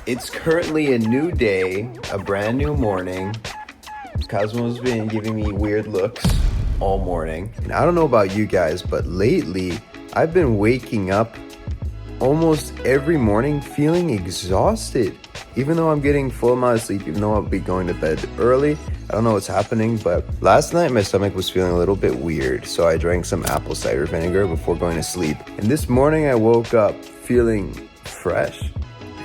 It's currently a new day, a brand new morning. Cosmo's been giving me weird looks all morning. And I don't know about you guys, but lately I've been waking up almost every morning feeling exhausted. Even though I'm getting full amount of sleep, even though I'll be going to bed early, I don't know what's happening, but last night my stomach was feeling a little bit weird, so I drank some apple cider vinegar before going to sleep. And this morning I woke up feeling fresh.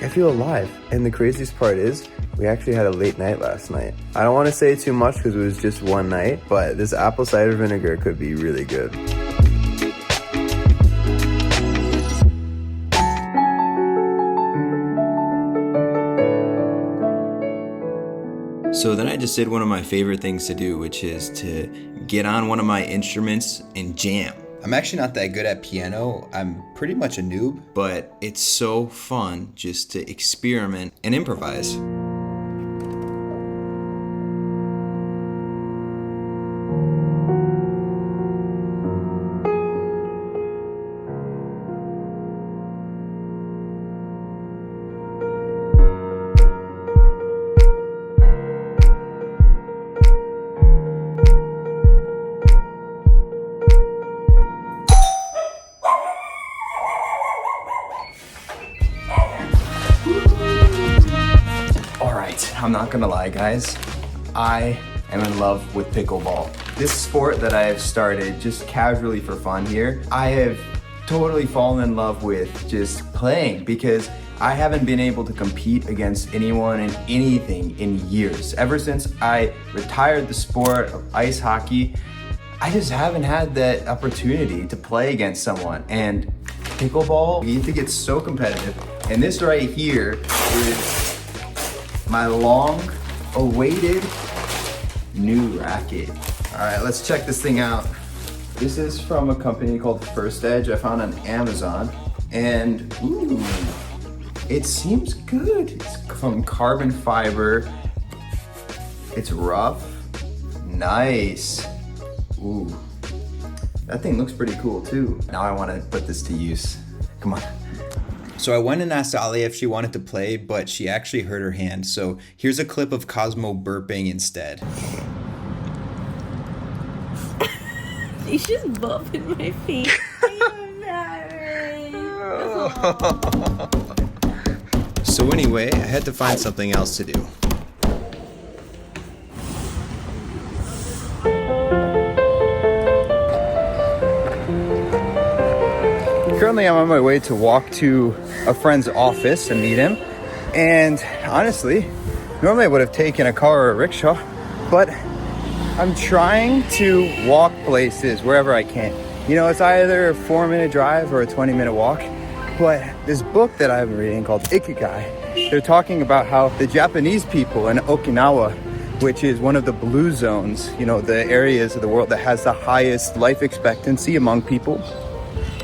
I feel alive. And the craziest part is, we actually had a late night last night. I don't want to say too much because it was just one night, but this apple cider vinegar could be really good. So then I just did one of my favorite things to do, which is to get on one of my instruments and jam. I'm actually not that good at piano. I'm pretty much a noob, but it's so fun just to experiment and improvise. I'm not gonna lie, guys. I am in love with pickleball. This sport that I have started just casually for fun here, I have totally fallen in love with just playing because I haven't been able to compete against anyone in anything in years. Ever since I retired the sport of ice hockey, I just haven't had that opportunity to play against someone. And pickleball, you think it's so competitive. And this right here is my long-awaited new racket. All right, let's check this thing out. This is from a company called First Edge. I found on Amazon, and ooh, it seems good. It's from carbon fiber. It's rough. Nice. Ooh, that thing looks pretty cool too. Now I want to put this to use. Come on. So I went and asked Ali if she wanted to play, but she actually hurt her hand. So here's a clip of Cosmo burping instead. He's just bumping my feet. So anyway, I had to find something else to do. Currently, I'm on my way to walk to a friend's office and meet him. And honestly, normally I would have taken a car or a rickshaw, but I'm trying to walk places wherever I can. You know, it's either a 4-minute drive or a 20-minute walk. But this book that I've been reading called Ikigai, they're talking about how the Japanese people in Okinawa, which is one of the blue zones, you know, the areas of the world that has the highest life expectancy among people,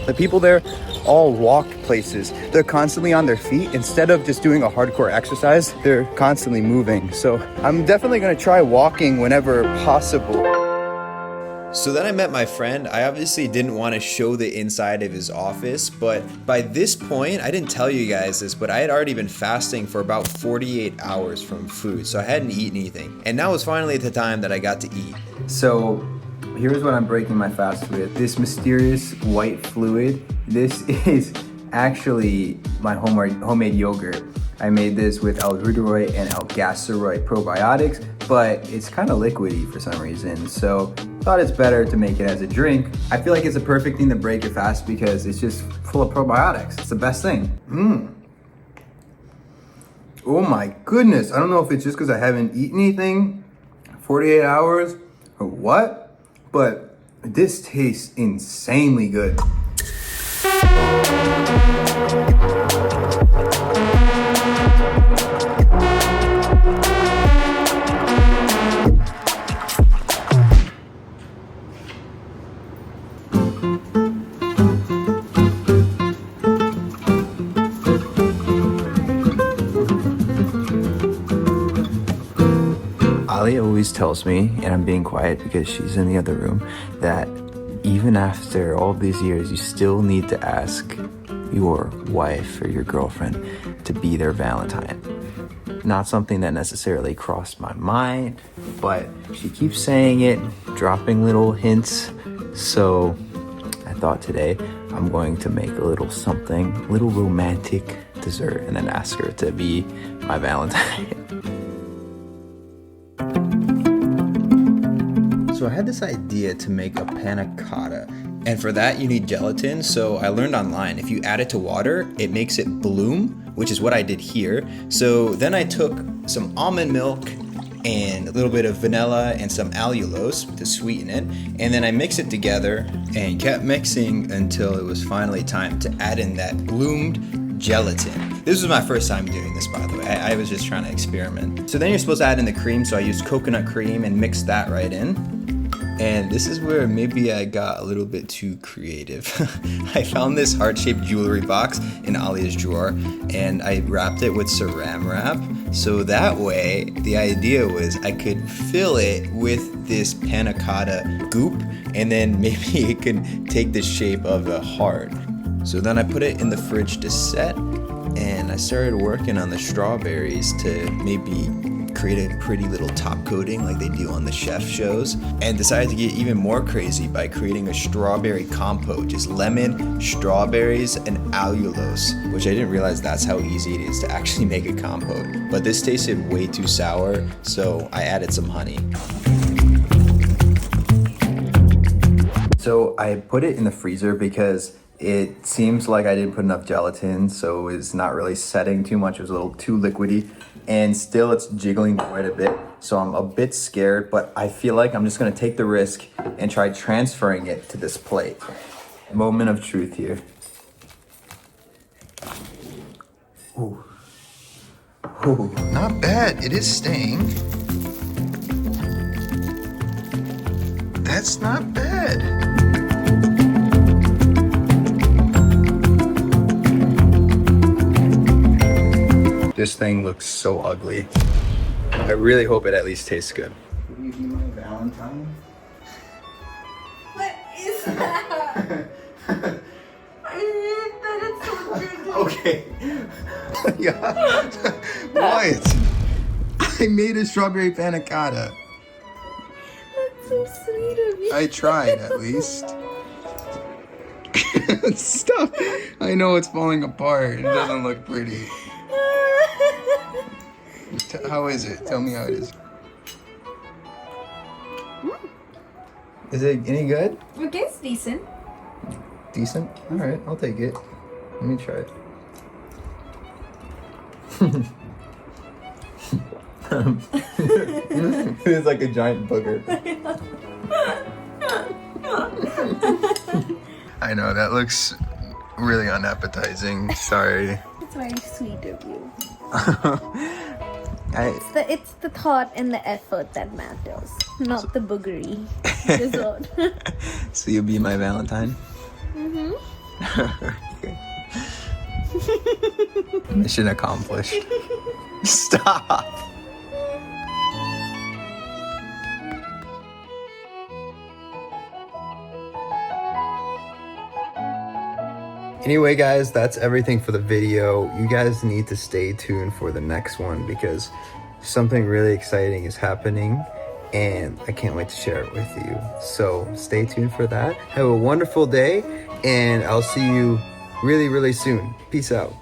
the people there all walk places. They're constantly on their feet. Instead of just doing a hardcore exercise, they're constantly moving. So I'm definitely gonna try walking whenever possible. So then I met my friend. I obviously didn't want to show the inside of his office, but by this point, I didn't tell you guys this, but I had already been fasting for about 48 hours from food. So I hadn't eaten anything. And now was finally the time that I got to eat. So here's what I'm breaking my fast with. This mysterious white fluid. This is actually my homemade yogurt. I made this with L-Reuteri and L-Gasteroid probiotics, but it's kind of liquidy for some reason. So thought it's better to make it as a drink. I feel like it's a perfect thing to break your fast because it's just full of probiotics. It's the best thing. Oh my goodness. I don't know if it's just because I haven't eaten anything 48 hours or what, but this tastes insanely good. Ali always tells me, and I'm being quiet because she's in the other room, that even after all these years, you still need to ask your wife or your girlfriend to be their Valentine. Not something that necessarily crossed my mind, but she keeps saying it, dropping little hints. So I thought today I'm going to make a little something, a little romantic dessert, and then ask her to be my Valentine. So I had this idea to make a panna cotta, and for that you need gelatin. So I learned online, if you add it to water, it makes it bloom, which is what I did here. So then I took some almond milk and a little bit of vanilla and some allulose to sweeten it, and then I mixed it together and kept mixing until it was finally time to add in that bloomed gelatin. This was my first time doing this, by the way. I was just trying to experiment. So then you're supposed to add in the cream, so I used coconut cream and mixed that right in. And this is where maybe I got a little bit too creative. I found this heart-shaped jewelry box in Alia's drawer, and I wrapped it with saran wrap. So that way, the idea was I could fill it with this panna cotta goop, and then maybe it could take the shape of a heart. So then I put it in the fridge to set, and I started working on the strawberries to maybe create a pretty little top coating like they do on the chef shows, and decided to get even more crazy by creating a strawberry compote, just lemon, strawberries, and allulose, which I didn't realize that's how easy it is to actually make a compote. But this tasted way too sour, so I added some honey. So I put it in the freezer because it seems like I didn't put enough gelatin, so it's not really setting too much. It was a little too liquidy, and still it's jiggling quite a bit. So I'm a bit scared, but I feel like I'm just gonna take the risk and try transferring it to this plate. Moment of truth here. Ooh. Ooh, not bad. It is staying. That's not bad. This thing looks so ugly. I really hope it at least tastes good. Will you be my Valentine? What is that? I hate that it's so good. Okay. Yeah. What? I made a strawberry panna cotta. That's so sweet of you. I tried, at least. Stop. I know it's falling apart. It doesn't look pretty. How is it? Tell me how it is. Is it any good? Okay, it's decent. Decent? Alright, I'll take it. Let me try it. It's like a giant booger. I know, that looks really unappetizing. Sorry. It's very sweet of you. It's the thought and the effort that matters, not the boogery dessert. So you'll be my Valentine? Mm-hmm. Mission accomplished. Stop. Anyway, guys, that's everything for the video. You guys need to stay tuned for the next one because something really exciting is happening and I can't wait to share it with you. So stay tuned for that. Have a wonderful day and I'll see you really, really soon. Peace out.